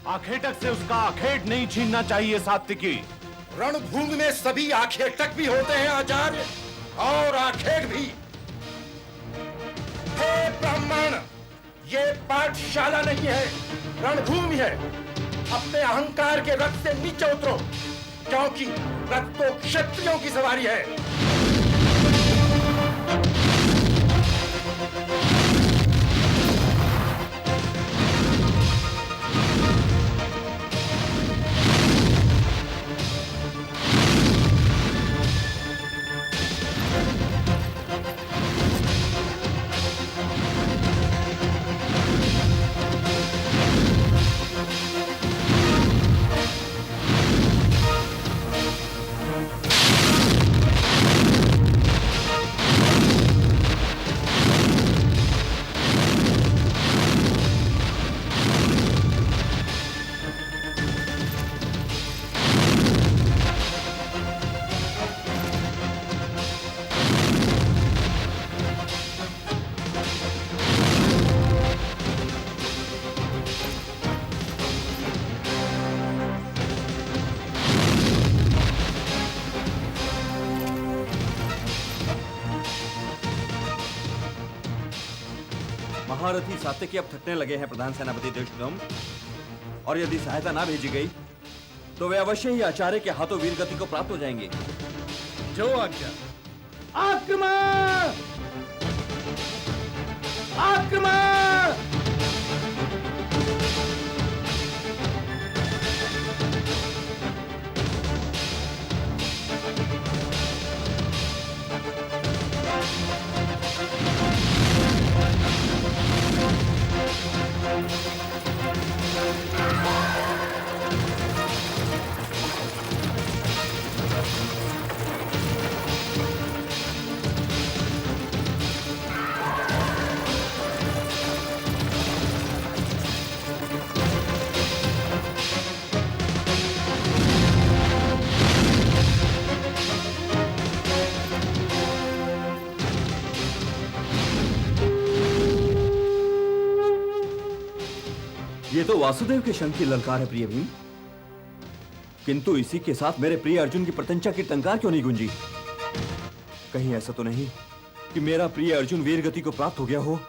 आखेटक से उसका आखेट नहीं छीनना चाहिए सात्विकी। रणभूमि में सभी आखेटक भी होते हैं आचार्य, और आखेट भी। हे ब्राह्मण, ये पाठशाला नहीं है, रणभूमि है। अपने अहंकार के रथ से नीचे उतरो, क्योंकि रथ तो क्षत्रियों की सवारी है। महारथी सात्यकी अब थकने लगे हैं प्रधान सेनापति धृष्टद्युम्न, और यदि सहायता ना भेजी गई तो वे अवश्य ही आचार्य के हाथों वीरगति को प्राप्त हो जाएंगे। जो आज्ञा। आक्रमण! आक्रमण! ये तो वासुदेव के शंख की ललकार है प्रिय भीम, किंतु इसी के साथ मेरे प्रिय अर्जुन की प्रत्यंचा की टंकार क्यों नहीं गूंजी? कहीं ऐसा तो नहीं कि मेरा प्रिय अर्जुन वीरगति को प्राप्त हो गया हो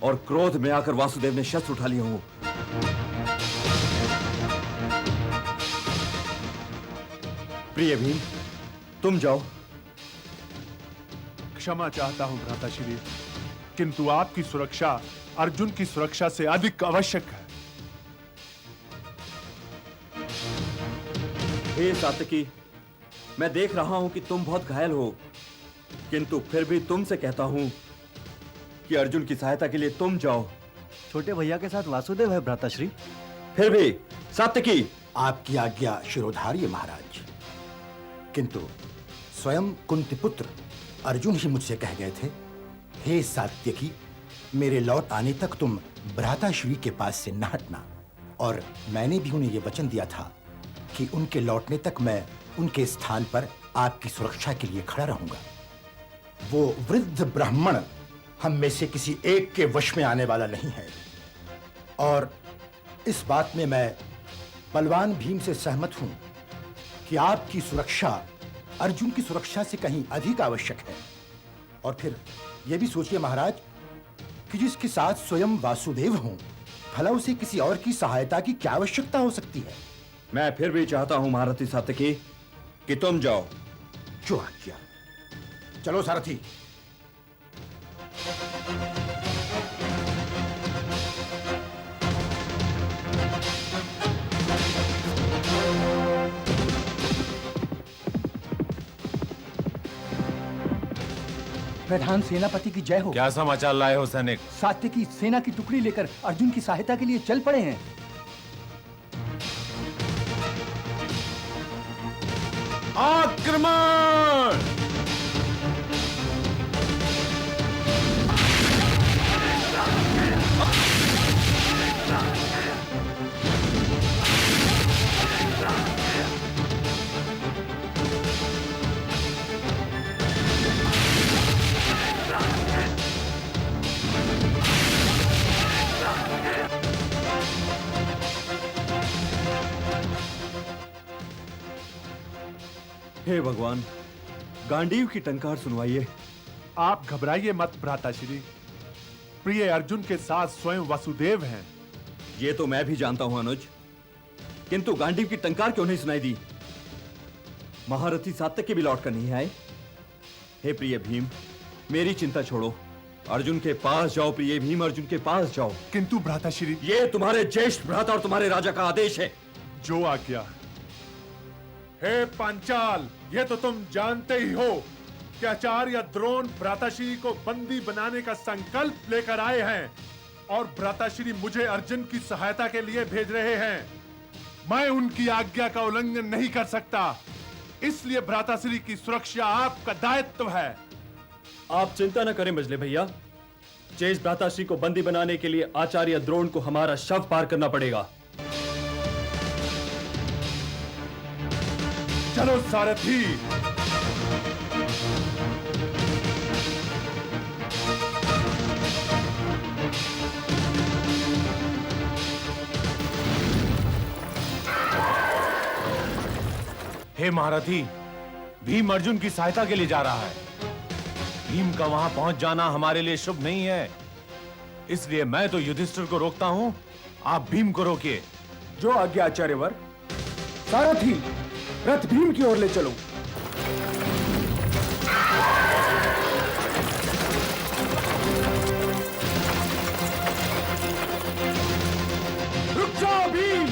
और क्रोध में आकर वासुदेव ने शस्त्र उठा लिया हो? प्रिय भीम, तुम जाओ। क्षमा चाहता हूं भ्राताश्री, किंतु आपकी सुरक्षा अर्जुन की सुरक्षा से अधिक आवश्यक है। हे सात्यकी, मैं देख रहा हूं कि तुम बहुत घायल हो, किंतु फिर भी तुमसे कहता हूं कि अर्जुन की सहायता के लिए तुम जाओ। छोटे भैया के साथ वासुदेव है भ्राताश्री। फिर भी सात्यकी। आपकी आज्ञा शिरोधार्य महाराज, किंतु स्वयं कुंतीपुत्र अर्जुन ही मुझसे कह गए थे, हे सात्यकी, मेरे लौट आने तक तुम भ्राताश्री के पास से न हटना। और मैंने भी उन्हें यह वचन दिया था कि उनके लौटने तक मैं उनके स्थान पर आपकी सुरक्षा के लिए खड़ा रहूंगा। वो वृद्ध ब्राह्मण हम में से किसी एक के वश में आने वाला नहीं है, और इस बात में मैं बलवान भीम से सहमत हूं कि आपकी सुरक्षा अर्जुन की सुरक्षा से कहीं अधिक आवश्यक है। और फिर यह भी सोचिए महाराज कि जिसके साथ स्वयं वासुदेव हों, भला उसे किसी और की सहायता की क्या आवश्यकता हो सकती है? मैं फिर भी चाहता हूं महारथी सात्यकी कि तुम जाओ। जो आज्ञा। चलो सारथी। प्रधान सेनापति की जय हो। क्या समाचार लाए हो सैनिक? सात्यकी सेना की टुकड़ी लेकर अर्जुन की सहायता के लिए चल पड़े हैं। आक्रमण! हे भगवान, गांडीव की टंकार सुनवाइए। आप घबराइए मत भ्राताश्री। प्रिय अर्जुन के साथ स्वयं वसुदेव हैं। ये तो मैं भी जानता हूं अनुज, किंतु गांडीव की टंकार क्यों नहीं सुनाई दी? महारथी सात्यकी भी लौट कर नहीं आए। हे प्रिय भीम, मेरी चिंता छोड़ो, अर्जुन के पास जाओ। प्रिय भीम, अर्जुन के पास जाओ। किंतु भ्राताश्री, ये तुम्हारे ज्येष्ठ भ्राता और तुम्हारे राजा का आदेश है। जो आज्ञा। हे पांचाल, ये तो तुम जानते ही हो कि आचार्य द्रोण भ्राताश्री को बंदी बनाने का संकल्प लेकर आए हैं और भ्राताश्री मुझे अर्जुन की सहायता के लिए भेज रहे हैं। मैं उनकी आज्ञा का उल्लंघन नहीं कर सकता, इसलिए भ्राताश्री की सुरक्षा आपका दायित्व है। आप चिंता न करें मजले भैया, ज्येष्ठ भ्राताश्री को बंदी बनाने के लिए आचार्य द्रोण को हमारा शव पार करना पड़ेगा। चलो सारथी। हे महारथी, भीम अर्जुन की सहायता के लिए जा रहा है। भीम का वहां पहुंच जाना हमारे लिए शुभ नहीं है, इसलिए मैं तो युधिष्ठिर को रोकता हूं, आप भीम को रोकिए। जो आज्ञा आचार्यवर। सारथी, रथ भीम की ओर ले चलो। रुक जाओ भीम,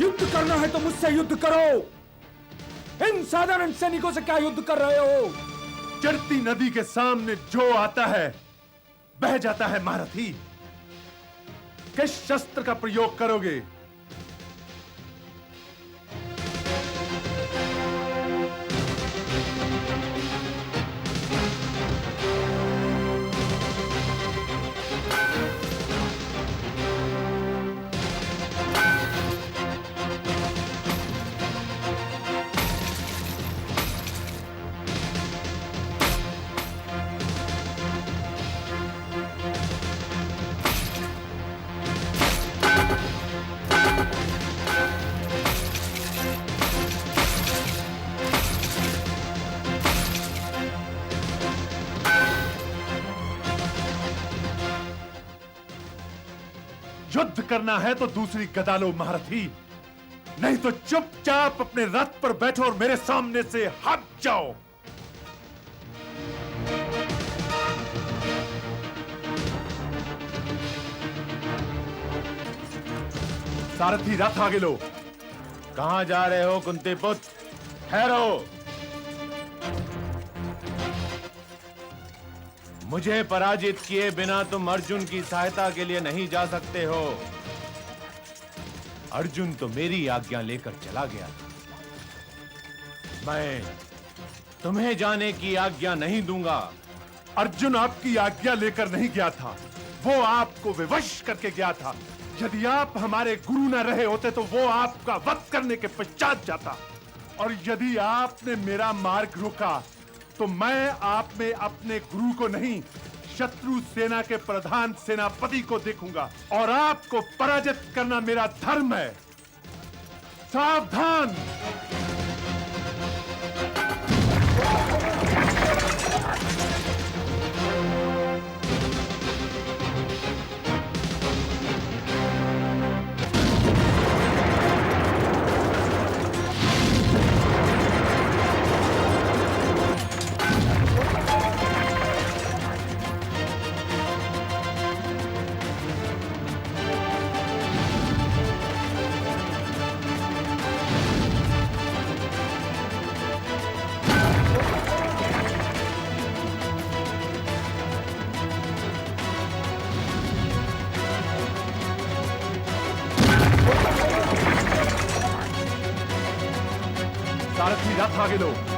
युद्ध करना है तो मुझसे युद्ध करो। इन साधारण सैनिकों से क्या युद्ध कर रहे हो? चढ़ती नदी के सामने जो आता है बह जाता है। महारथी, किस शस्त्र का प्रयोग करोगे? युद्ध करना है तो दूसरी गदा लो महारथी, नहीं तो चुपचाप अपने रथ पर बैठो और मेरे सामने से हट जाओ। सारथी, रथ आगे लो। कहां जा रहे हो कुंती पुत्र? ठहरो। मुझे पराजित किए बिना तुम अर्जुन की सहायता के लिए नहीं जा सकते हो। अर्जुन तो मेरी आज्ञा लेकर चला गया, मैं तुम्हें जाने की आज्ञा नहीं दूंगा। अर्जुन आपकी आज्ञा लेकर नहीं गया था, वो आपको विवश करके गया था। यदि आप हमारे गुरु न रहे होते तो वो आपका वध करने के पश्चात जाता, और यदि आपने मेरा मार्ग रोका तो मैं आप में अपने गुरु को नहीं, शत्रु सेना के प्रधान सेनापति को देखूंगा, और आपको पराजित करना मेरा धर्म है। सावधान। सारथी, रथ आगे लो।